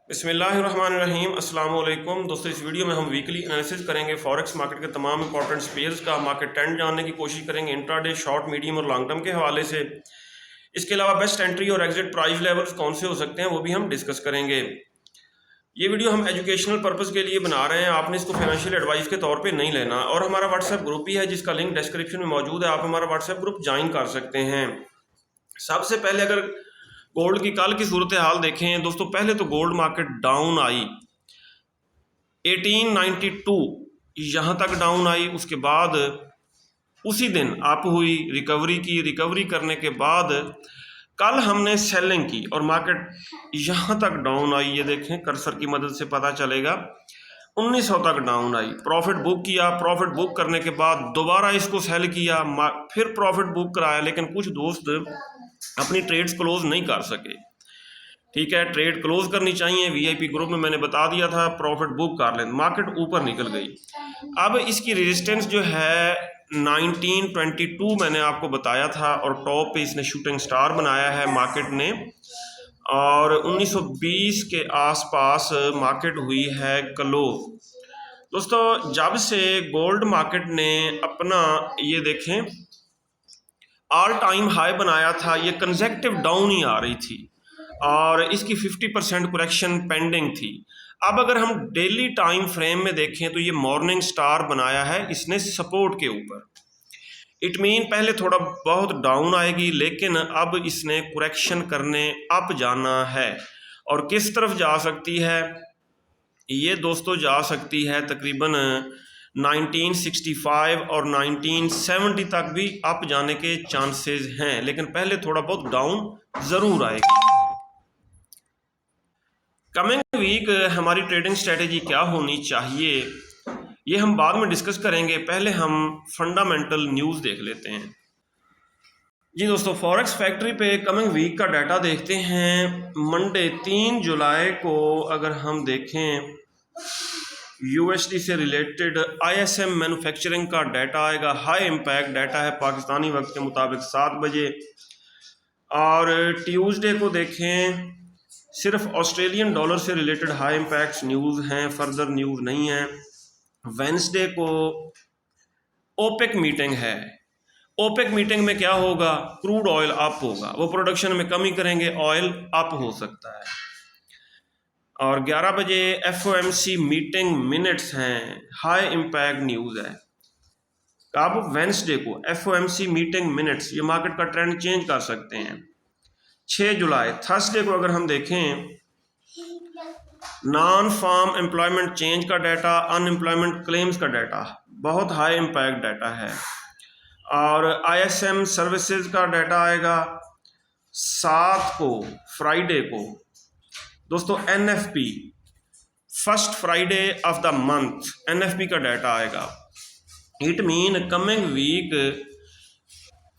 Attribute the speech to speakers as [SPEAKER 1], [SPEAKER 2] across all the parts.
[SPEAKER 1] बिस्मिल्लाहिर्रहमानिर्रहीम अस्सलाम वालेकुम दोस्तों, इस वीडियो में हम वीकली एनालिसिस करेंगे फॉरेक्स मार्केट के तमाम इंपॉर्टेंट पेयर्स का मार्केट ट्रेंड जानने की कोशिश करेंगे इंट्राडे, शॉर्ट, मीडियम और लॉन्ग टर्म के हवाले से। इसके अलावा बेस्ट एंट्री और एग्जिट प्राइस लेवल्स कौन से हो सकते हैं वो भी हम डिस्कस करेंगे। ये वीडियो हम एजुकेशनल पर्पज़ के लिए बना रहे हैं, आपने इसको फाइनेंशियल एडवाइस के तौर पे नहीं लेना। और हमारा व्हाट्सएप ग्रुप भी है जिसका लिंक डिस्क्रिप्शन में मौजूद है, आप हमारा व्हाट्सएप ग्रुप ज्वाइन कर सकते हैं। सबसे पहले अगर गोल्ड की कल की सूरत हाल देखें दोस्तों, पहले तो गोल्ड मार्केट डाउन आई 1892 यहाँ तक डाउन आई, उसके बाद उसी दिन अप हुई, रिकवरी करने के बाद कल हमने सेलिंग की और मार्केट यहाँ तक डाउन आई। ये देखें, कर्सर की मदद से पता चलेगा 1900 तक डाउन आई। प्रॉफिट बुक किया, प्रॉफिट बुक करने के बाद दोबारा इसको सेल किया, फिर प्रॉफिट बुक कराया, लेकिन कुछ दोस्त अपनी ट्रेड्स क्लोज नहीं कर सके। ठीक है, ट्रेड क्लोज करनी चाहिए, वीआईपी ग्रुप में मैंने बता दिया था, प्रॉफिट बुक कर लें। मार्केट ऊपर निकल गई। अब इसकी रेजिस्टेंस जो है 1922 मैंने आपको बताया था, और टॉप पे इसने शूटिंग स्टार बनाया है मार्केट ने, और 1920 के आसपास मार्केट हुई है क्लोज। दोस्तों, जब से गोल्ड मार्केट ने अपना ये देखें ऑल टाइम हाई बनाया था, ये कंसेक्टिव डाउन ही आ रही थी और इसकी 50% करेक्शन पेंडिंग थी। अब अगर हम डेली टाइम फ्रेम में देखें तो ये मॉर्निंग स्टार बनाया है इसने सपोर्ट के ऊपर। इट मीन पहले थोड़ा बहुत डाउन आएगी, लेकिन अब इसने करेक्शन करने अप जाना है। और किस तरफ जा सकती है ये दोस्तों? जा सकती है तकरीबन 1965 और 1970 तक भी अप जाने के चांसेस हैं, लेकिन पहले थोड़ा बहुत डाउन ज़रूर आएगी। कमिंग वीक हमारी ट्रेडिंग स्ट्रेटेजी क्या होनी चाहिए ये हम बाद में डिस्कस करेंगे। पहले हम फंडामेंटल न्यूज़ देख लेते हैं। जी दोस्तों, फॉरेक्स फैक्ट्री पे कमिंग वीक का डाटा देखते हैं। मंडे 3 जुलाई को अगर हम देखें, यूएसडी से रिलेटेड आईएसएम मैन्युफैक्चरिंग का डाटा आएगा। हाई इम्पैक्ट डाटा है, पाकिस्तानी वक्त के मुताबिक 7 बजे। और ट्यूसडे को देखें, सिर्फ ऑस्ट्रेलियन डॉलर से रिलेटेड हाई इम्पैक्ट न्यूज़ हैं, फर्दर न्यूज़ नहीं है। वेंसडे को ओपेक मीटिंग है। ओपेक मीटिंग में क्या होगा? क्रूड ऑयल अप होगा, वो प्रोडक्शन में कमी करेंगे, ऑयल अप हो सकता है। और 11 बजे एफओएमसी मीटिंग मिनट्स हैं, हाई इम्पैक्ट न्यूज़ है। अब वेंसडे को एफओएमसी मीटिंग मिनट्स, ये मार्केट का ट्रेंड चेंज कर सकते हैं। 6 जुलाई थर्सडे को अगर हम देखें, नॉन फार्म एम्प्लॉयमेंट चेंज का डाटा, अनएम्प्लॉयमेंट क्लेम्स का डाटा, बहुत हाई इम्पैक्ट डाटा है। और आईएसएम सर्विसेज का डाटा आएगा 7 को, फ्राइडे को। दोस्तों, NFP first Friday of the month NFP का डाटा आएगा। It mean coming week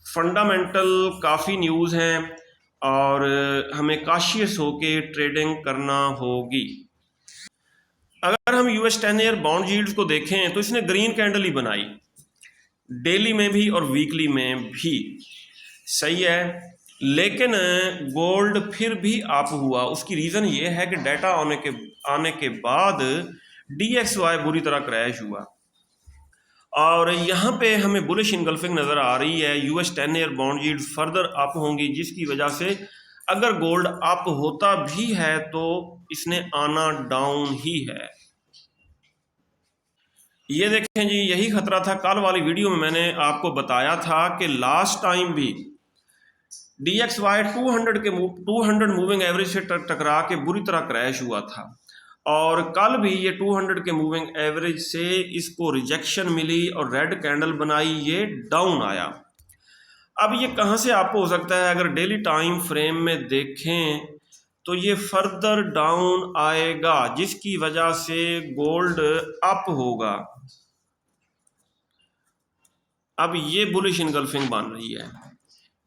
[SPEAKER 1] fundamental काफ़ी न्यूज़ हैं और हमें काशियस होके ट्रेडिंग करना होगी। अगर हम यूएस 10 ईयर बॉन्ड यील्ड्स को देखें तो इसने ग्रीन कैंडल ही बनाई, डेली में भी और वीकली में भी। सही है, लेकिन गोल्ड फिर भी अप हुआ। उसकी रीज़न ये है कि डाटा आने के बाद DXY बुरी तरह क्रैश हुआ और यहाँ पे हमें बुलिश इनगल्फिंग नज़र आ रही है। US 10 year bond yield further up होंगी, जिसकी वजह से अगर गोल्ड अप होता भी है तो इसने आना डाउन ही है। ये देखें जी, यही खतरा था। कल वाली वीडियो में मैंने आपको बताया था कि लास्ट टाइम भी DXY 200 मूविंग एवरेज से टकरा के बुरी तरह क्रैश हुआ था, और कल भी ये 200 के मूविंग एवरेज से इसको रिजेक्शन मिली और रेड कैंडल बनाई, ये डाउन आया। अब ये कहाँ से अप हो सकता है? अगर डेली टाइम फ्रेम में देखें तो ये फर्दर डाउन आएगा, जिसकी वजह से गोल्ड अप होगा। अब ये बुलिश इनगल्फिंग बन रही है।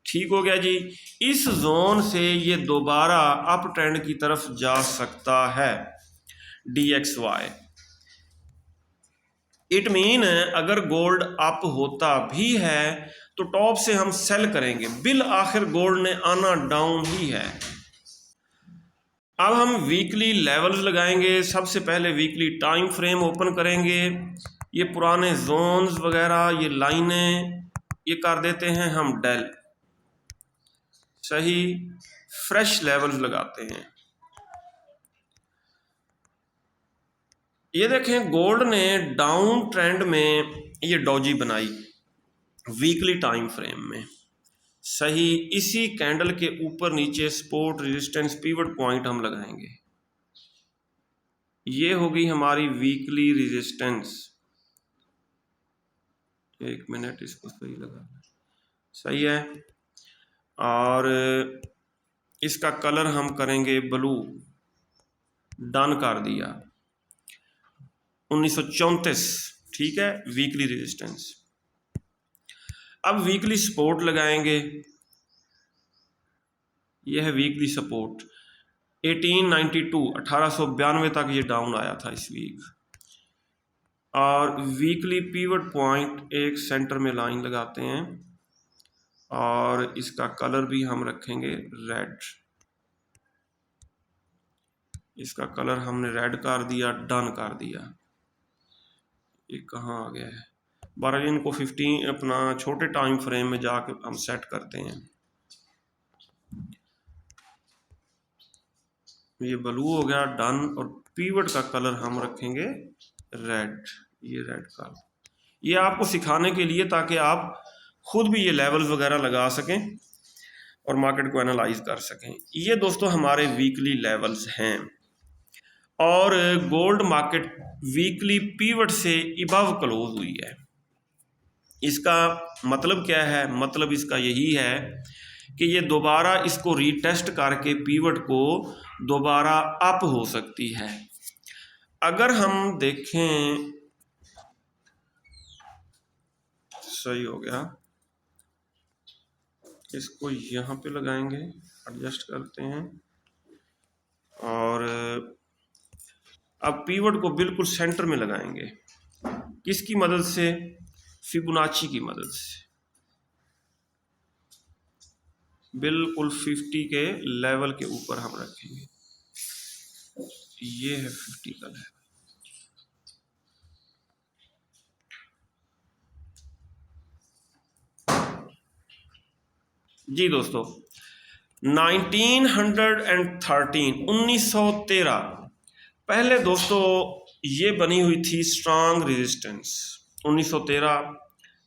[SPEAKER 1] ठीक हो गया जी। इस जोन से ये दोबारा अप ट्रेंड की तरफ जा सकता है DXY। इट मीन अगर गोल्ड अप होता भी है तो टॉप से हम सेल करेंगे। बिल आखिर गोल्ड ने आना डाउन ही है। अब हम वीकली लेवल्स लगाएंगे। सबसे पहले वीकली टाइम फ्रेम ओपन करेंगे। ये पुराने जोन्स वगैरह, ये लाइनें, ये कर देते हैं हम डेल। सही, फ्रेश लेवल्स लगाते हैं। ये देखें गोल्ड ने डाउन ट्रेंड में ये डॉजी बनाई वीकली टाइम फ्रेम में। सही, इसी कैंडल के ऊपर नीचे सपोर्ट, रेजिस्टेंस, पिवट पॉइंट हम लगाएंगे। ये होगी हमारी वीकली रेजिस्टेंस। एक मिनट, इसको सही लगा, सही है। और इसका कलर हम करेंगे ब्लू। डन कर दिया। 1934, ठीक है, वीकली रेजिस्टेंस। अब वीकली सपोर्ट लगाएंगे। यह है वीकली सपोर्ट 1892, 1892 तक ये डाउन आया था इस वीक। और वीकली पिवट पॉइंट एक सेंटर में लाइन लगाते हैं और इसका कलर भी हम रखेंगे रेड। इसका कलर हमने रेड कर दिया, डन कर दिया। ये कहाँ आ गया है? 12 दिन को 15 अपना छोटे टाइम फ्रेम में जाके हम सेट करते हैं। ये ब्लू हो गया, डन। और पीवट का कलर हम रखेंगे रेड। ये रेड कलर, ये आपको सिखाने के लिए ताकि आप खुद भी ये लेवल्स वगैरह लगा सकें और मार्केट को एनालाइज कर सकें। ये दोस्तों हमारे वीकली लेवल्स हैं। और गोल्ड मार्केट वीकली पीवट से इबव क्लोज हुई है। इसका मतलब क्या है? मतलब इसका यही है कि ये दोबारा इसको रीटेस्ट करके पीवट को दोबारा अप हो सकती है। अगर हम देखें, सही हो गया, इसको यहाँ पे लगाएंगे, एडजस्ट करते हैं। और अब पीवट को बिल्कुल सेंटर में लगाएंगे। किसकी मदद से? फिबोनाची की मदद से। बिल्कुल 50 के लेवल के ऊपर हम रखेंगे। ये है 50 का लेवल। जी दोस्तों, 1913 पहले दोस्तों ये बनी हुई थी स्ट्रांग रेजिस्टेंस। 1913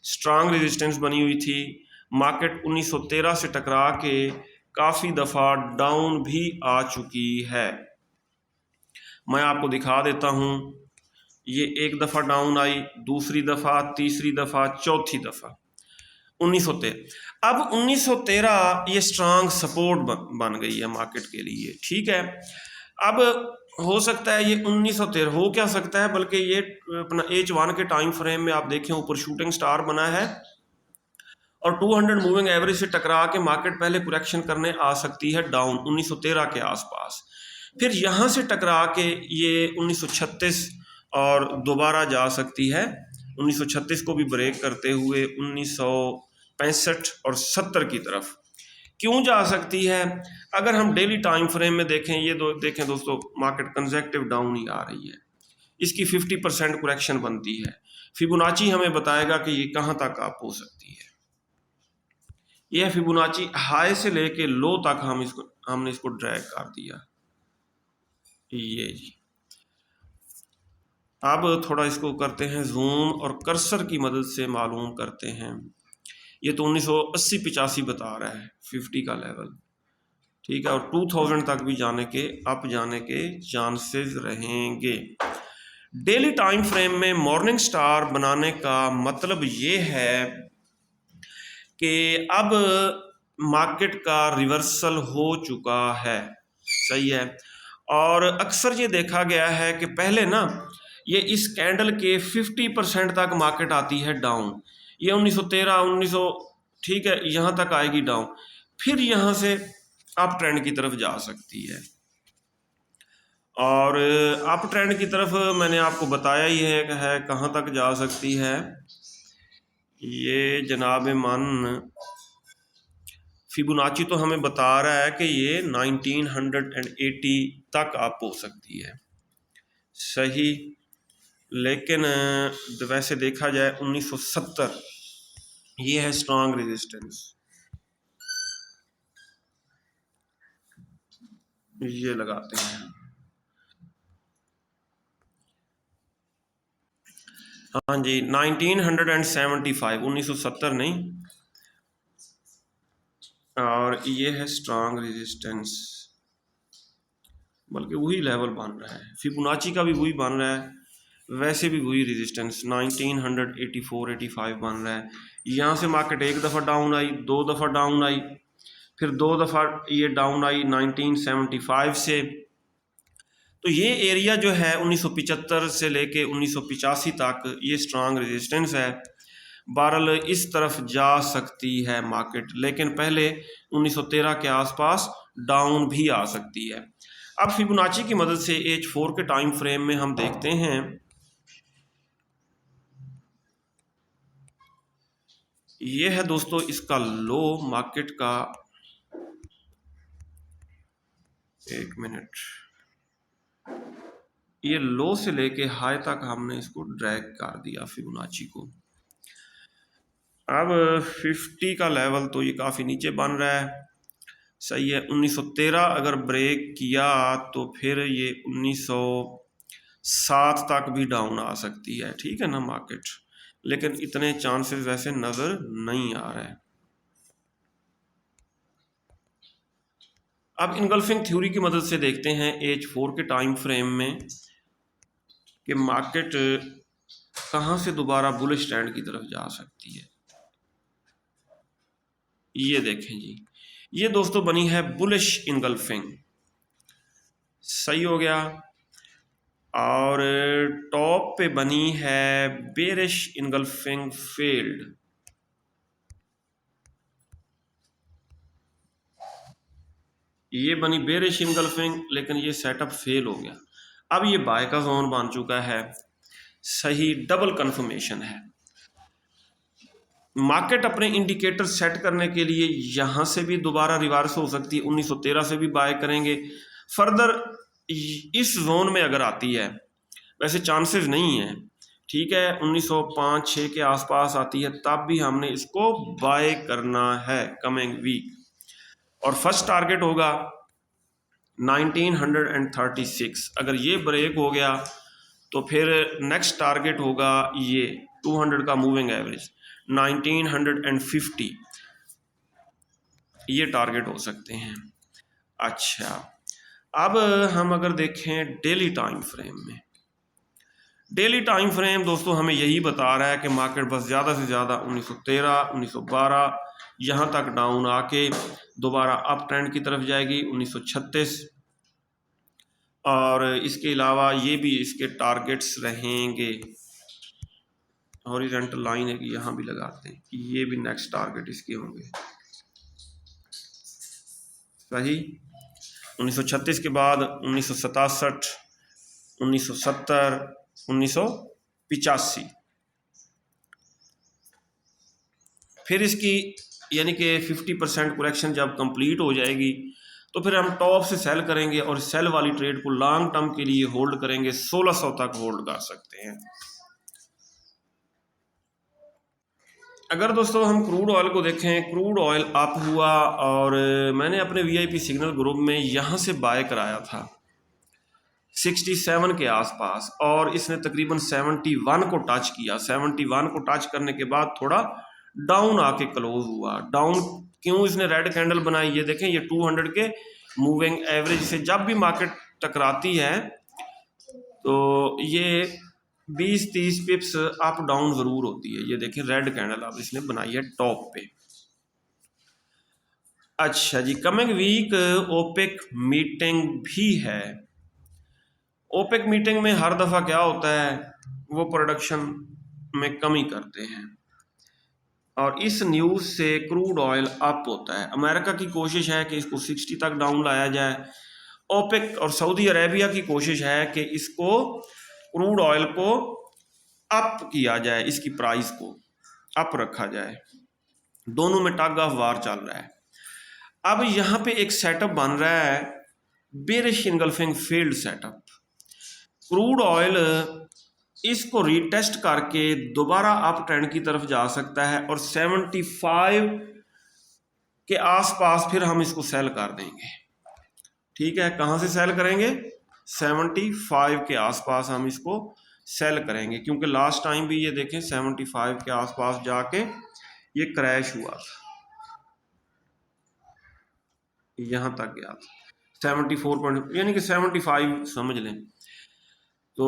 [SPEAKER 1] स्ट्रांग रेजिस्टेंस बनी हुई थी। मार्केट 1913 से टकरा के काफ़ी दफ़ा डाउन भी आ चुकी है। मैं आपको दिखा देता हूँ। ये एक दफ़ा डाउन आई, दूसरी दफ़ा, तीसरी दफ़ा, चौथी दफ़ा। 1913। अब 1913 ये स्ट्रांग सपोर्ट बन गई है मार्केट के लिए, ठीक है। अब हो सकता है ये 1913 हो क्या सकता है, बल्कि ये अपना H1 के टाइम फ्रेम में आप देखें ऊपर शूटिंग स्टार बना है और 200 मूविंग एवरेज से टकरा के मार्केट पहले करेक्शन करने आ सकती है डाउन 1913 के आसपास। फिर यहाँ से टकरा के ये 1936 और दोबारा जा सकती है 1936 को भी ब्रेक करते हुए 1965 और 70 की तरफ। क्यों जा सकती है? अगर हम डेली टाइम फ्रेम में देखें, ये देखें दोस्तों, मार्केट कंसेक्टिव डाउन ही आ रही है। इसकी 50% करेक्शन बनती है। फिबोनाची हमें बताएगा कि ये कहाँ तक अप हो सकती है। यह फिबोनाची हाई से लेके लो तक हमने इसको ड्रैग कर दिया। ये जी, अब थोड़ा इसको करते हैं जूम और कर्सर की मदद से मालूम करते हैं। ये तो 1980-85 बता रहा है 50 का लेवल, ठीक है। और 2000 तक भी जाने के चांसेस रहेंगे। डेली टाइम फ्रेम में मॉर्निंग स्टार बनाने का मतलब ये है कि अब मार्केट का रिवर्सल हो चुका है, सही है। और अक्सर ये देखा गया है कि पहले ना ये इस कैंडल के 50% तक मार्केट आती है डाउन। ये 1913, 1900, ठीक है, यहाँ तक आएगी डाउन, फिर यहाँ से अप ट्रेंड की तरफ जा सकती है। और अप ट्रेंड की तरफ मैंने आपको बताया ही है कहाँ तक जा सकती है। ये जनाब मन फिबोनाची तो हमें बता रहा है कि ये 1980 तक अप हो सकती है, सही। लेकिन वैसे देखा जाए 1970 ये है स्ट्रांग रेजिस्टेंस, ये लगाते हैं। हाँ जी, 1975, 1970 नहीं, और ये है स्ट्रांग रेजिस्टेंस, बल्कि वही लेवल बन रहा है, फिबोनाची का भी वही बन रहा है, वैसे भी वही रेजिस्टेंस 1984 85 बन रहा है। यहाँ से मार्केट एक दफ़ा डाउन आई, दो दफ़ा डाउन आई, फिर दो दफ़ा ये डाउन आई 1975 से। तो ये एरिया जो है 1975 से लेके 1985 तक ये स्ट्रांग रेजिस्टेंस है। बहरहाल इस तरफ जा सकती है मार्केट, लेकिन पहले 1913 के आसपास डाउन भी आ सकती है। अब फिबोनाची की मदद से H4 के टाइम फ्रेम में हम देखते हैं, ये है दोस्तों इसका लो मार्केट का, एक मिनट, ये लो से लेके हाई तक हमने इसको ड्रैग कर दिया फिबोनाची को। अब 50 का लेवल तो ये काफ़ी नीचे बन रहा है, सही है। 1913 अगर ब्रेक किया तो फिर ये 1907 तक भी डाउन आ सकती है, ठीक है ना मार्केट, लेकिन इतने चांसेस वैसे नज़र नहीं आ रहे हैं। अब इनगल्फिंग थ्योरी की मदद से देखते हैं H4 के टाइम फ्रेम में कि मार्केट कहाँ से दोबारा बुलिश ट्रेंड की तरफ जा सकती है। ये देखें जी, ये दोस्तों बनी है बुलिश इनगल्फिंग, सही हो गया, और टॉप पे बनी है बेरिश इनगल्फिंग फेल्ड। ये बनी बेरिश इनगल्फिंग, लेकिन ये सेटअप फेल हो गया। अब ये बाय का जोन बन चुका है, सही, डबल कंफर्मेशन है। मार्केट अपने इंडिकेटर सेट करने के लिए यहाँ से भी दोबारा रिवर्स हो सकती है, 1913 से भी बाय करेंगे, फर्दर इस जोन में अगर आती है, वैसे चांसेस नहीं है, ठीक है, 1905-6 के आसपास आती है तब भी हमने इसको बाय करना है कमिंग वीक, और फर्स्ट टारगेट होगा 1936। अगर ये ब्रेक हो गया तो फिर नेक्स्ट टारगेट होगा ये 200 का मूविंग एवरेज 1950, ये टारगेट हो सकते हैं। अच्छा, अब हम अगर देखें डेली टाइम फ्रेम में, डेली टाइम फ्रेम दोस्तों हमें यही बता रहा है कि मार्केट बस ज़्यादा से ज़्यादा 1913 1912 यहाँ तक डाउन आके दोबारा अप ट्रेंड की तरफ जाएगी 1936, और इसके अलावा ये भी इसके टारगेट्स रहेंगे। हॉरिजॉन्टल लाइन है कि यहाँ भी लगाते हैं, ये भी नेक्स्ट टारगेट इसके होंगे, सही। 1936 के बाद 1967 1970 1985, फिर इसकी यानी कि 50% करेक्शन जब कंप्लीट हो जाएगी तो फिर हम टॉप से सेल करेंगे और सेल वाली ट्रेड को लॉन्ग टर्म के लिए होल्ड करेंगे, 1600 तक होल्ड कर सकते हैं। अगर दोस्तों हम क्रूड ऑयल को देखें, क्रूड ऑयल अप हुआ और मैंने अपने VIP सिग्नल ग्रुप में यहाँ से बाय कराया था 67 के आसपास, और इसने तकरीबन 71 को टच किया। 71 को टच करने के बाद थोड़ा डाउन आके क्लोज हुआ। डाउन क्यों इसने रेड कैंडल बनाई, ये देखें, ये 200 के मूविंग एवरेज से जब भी मार्केट टकराती है तो ये 20-30 पिप्स अप डाउन जरूर होती है। ये देखें रेड कैंडल अब इसने बनाई है टॉप पे। अच्छा जी, कमिंग वीक ओपेक मीटिंग भी है। ओपेक मीटिंग में हर दफ़ा क्या होता है, वो प्रोडक्शन में कमी करते हैं और इस न्यूज़ से क्रूड ऑयल अप होता है। अमेरिका की कोशिश है कि इसको 60 तक डाउन लाया जाए। ओपेक और सऊदी अरेबिया की कोशिश है कि इसको क्रूड ऑयल को अप किया जाए, इसकी प्राइस को अप रखा जाए। दोनों में टग ऑफ वार चल रहा है। अब यहाँ पे एक सेटअप बन रहा है, bearish engulfing field setup. Crude oil इसको रीटेस्ट करके दोबारा अप ट्रेंड की तरफ जा सकता है और 75 के आसपास फिर हम इसको सेल कर देंगे। ठीक है, कहाँ से सेल करेंगे? 75 के आसपास हम इसको सेल करेंगे, क्योंकि लास्ट टाइम भी ये देखें 75 के आसपास जाके ये क्रैश हुआ था, यहाँ तक गया था 74 यानी कि 75 समझ लें। तो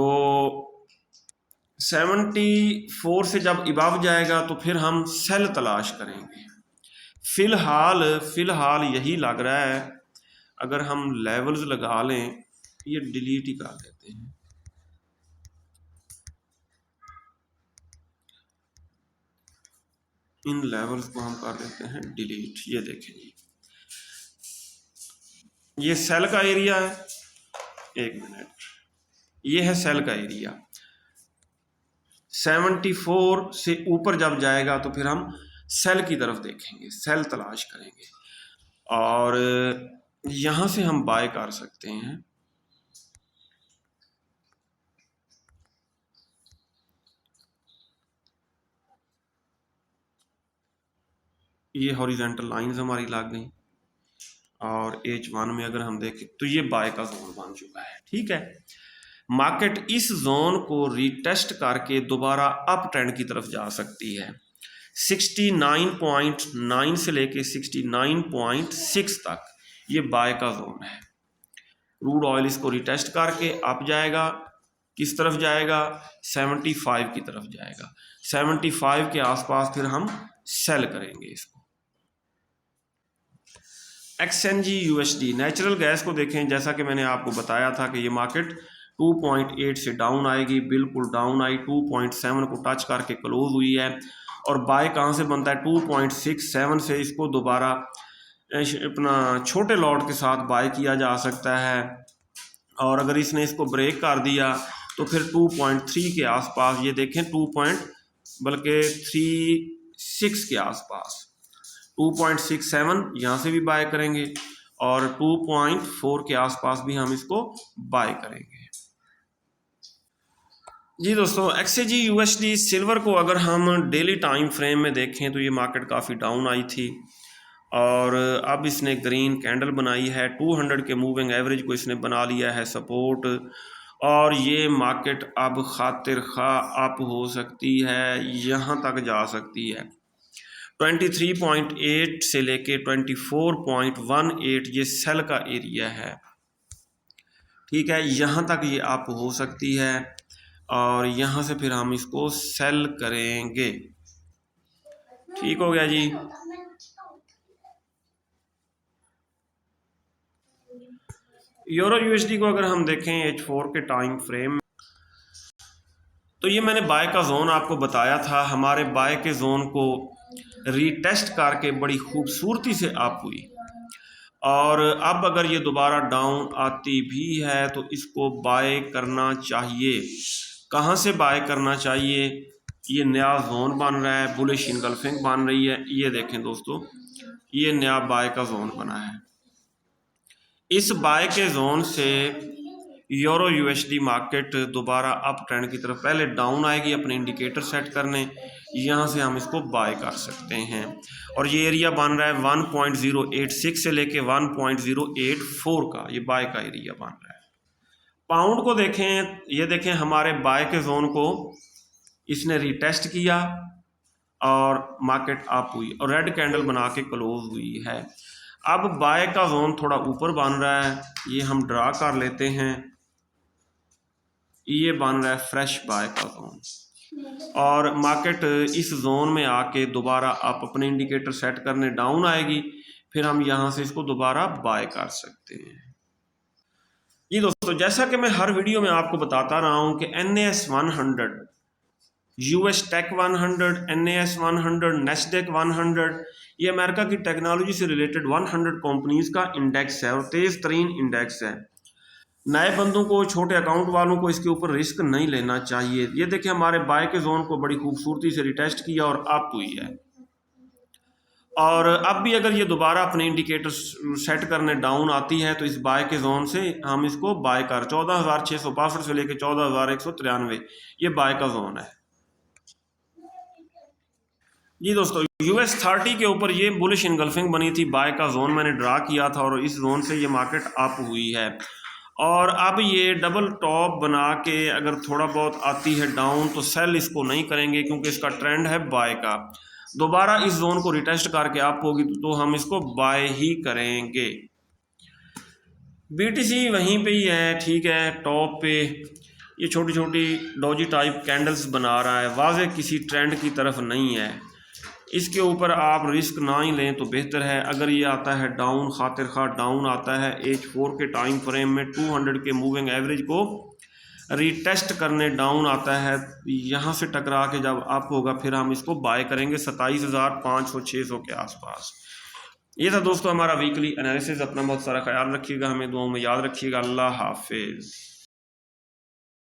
[SPEAKER 1] 74 से जब इबाव जाएगा तो फिर हम सेल तलाश करेंगे। फिलहाल यही लग रहा है, अगर हम लेवल्स लगा लें, ये डिलीट ही कर देते हैं, इन लेवल्स को हम कर देते हैं डिलीट। ये देखें जी, ये सेल का एरिया है, एक मिनट, ये है सेल का एरिया। 74 से ऊपर जब जाएगा तो फिर हम सेल की तरफ देखेंगे, सेल तलाश करेंगे और यहाँ से हम बाय कर सकते हैं। ये हॉरिजॉन्टल लाइंस हमारी लग गई और H1 में अगर हम देखें तो ये बाय का जोन बन चुका है। ठीक है, मार्केट इस जोन को रीटेस्ट करके दोबारा अप ट्रेंड की तरफ जा सकती है। 69.9 से लेके 69.6 तक ये बाय का जोन है। क्रूड ऑयल इसको रिटेस्ट करके अप जाएगा, किस तरफ जाएगा? 75 की तरफ जाएगा। 75 के आसपास फिर हम सेल करेंगे इसको। XNG USD नेचुरल गैस को देखें, जैसा कि मैंने आपको बताया था कि ये मार्केट 2.8 से डाउन आएगी, बिल्कुल डाउन आई, 2.7 को टच करके क्लोज हुई है और बाय कहाँ से बनता है? 2.67 से इसको दोबारा अपना छोटे लॉट के साथ बाय किया जा सकता है और अगर इसने इसको ब्रेक कर दिया तो फिर 2.3 के आसपास, ये देखें 2.36 के आसपास, 2.67 यहाँ से भी बाय करेंगे और 2.4 के आसपास भी हम इसको बाय करेंगे। जी दोस्तों, XAG USD सिल्वर को अगर हम डेली टाइम फ्रेम में देखें तो ये मार्केट काफ़ी डाउन आई थी और अब इसने ग्रीन कैंडल बनाई है। 200 के मूविंग एवरेज को इसने बना लिया है सपोर्ट और ये मार्केट अब खातिर खा अप हो सकती है, यहाँ तक जा सकती है। 23.8 से लेके 24.18 ये सेल का एरिया है। ठीक है, यहाँ तक ये अप हो सकती है और यहाँ से फिर हम इसको सेल करेंगे। ठीक हो गया जी। यूरो यूएसडी को अगर हम देखें H4 के टाइम फ्रेम, तो ये मैंने बाय का जोन आपको बताया था। हमारे बाय के जोन को रीटेस्ट करके बड़ी खूबसूरती से अप हुई और अब अगर ये दोबारा डाउन आती भी है तो इसको बाय करना चाहिए। कहाँ से बाय करना चाहिए? ये नया जोन बन रहा है, बुलिश इनगल्फिंग बन रही है। ये देखें दोस्तों, ये नया बाय का जोन बना है। इस बाय के जोन से यूरो यूएसडी मार्केट दोबारा अप ट्रेंड की तरफ, पहले डाउन आएगी अपने इंडिकेटर सेट करने, यहाँ से हम इसको बाय कर सकते हैं और ये एरिया बन रहा है 1.086 से लेके 1.084 का, ये बाय का एरिया बन रहा है। पाउंड को देखें, ये देखें हमारे बाय के जोन को इसने रीटेस्ट किया और मार्केट अप हुई और रेड कैंडल बना के क्लोज हुई है। अब बाय का जोन थोड़ा ऊपर बन रहा है, ये हम ड्रा कर लेते हैं। ये बन रहा है फ्रेश बाय का जोन और मार्केट इस जोन में आके दोबारा आप अपने इंडिकेटर सेट करने डाउन आएगी, फिर हम यहाँ से इसको दोबारा बाय कर सकते हैं। ये दोस्तों, जैसा कि मैं हर वीडियो में आपको बताता रहा हूँ कि NAS 100, US tech 100, NAS 100, Nasdaq 100, ये अमेरिका की टेक्नोलॉजी से रिलेटेड 100 कंपनीज का इंडेक्स है और तेज तरीन इंडेक्स है। नए बंदों को, छोटे अकाउंट वालों को इसके ऊपर रिस्क नहीं लेना चाहिए। ये देखिए हमारे बाय के जोन को बड़ी खूबसूरती से रिटेस्ट किया और अप हुई है और अब भी अगर ये दोबारा अपने इंडिकेटर सेट करने डाउन आती है तो इस बाय के जोन से हम इसको बाय कर 14,662 से लेकर 14,193 ये बाय का जोन है जी दोस्तों। US 30 के ऊपर ये बुलिश इनगल्फिंग बनी थी, बाय का जोन मैंने ड्रा किया था और इस जोन से ये मार्केट अप हुई है और अब ये डबल टॉप बना के अगर थोड़ा बहुत आती है डाउन तो सेल इसको नहीं करेंगे क्योंकि इसका ट्रेंड है बाय का। दोबारा इस जोन को रिटेस्ट करके अप होगी तो हम इसको बाय ही करेंगे। BTC वहीं पे ही है, ठीक है, टॉप पे ये छोटी छोटी डॉजी टाइप कैंडल्स बना रहा है, वाज़े किसी ट्रेंड की तरफ नहीं है। इसके ऊपर आप रिस्क ना ही लें तो बेहतर है। अगर ये आता है डाउन, खातिर खा डाउन आता है H4 के टाइम फ्रेम में 200 के मूविंग एवरेज को रीटेस्ट करने डाउन आता है, यहाँ से टकरा के जब अप होगा फिर हम इसको बाय करेंगे 27,500-600 के आसपास। ये था दोस्तों हमारा वीकली एनालिसिस। अपना बहुत सारा ख्याल रखिएगा, हमें दुआओं में याद रखिएगा। अल्लाह हाफिज़।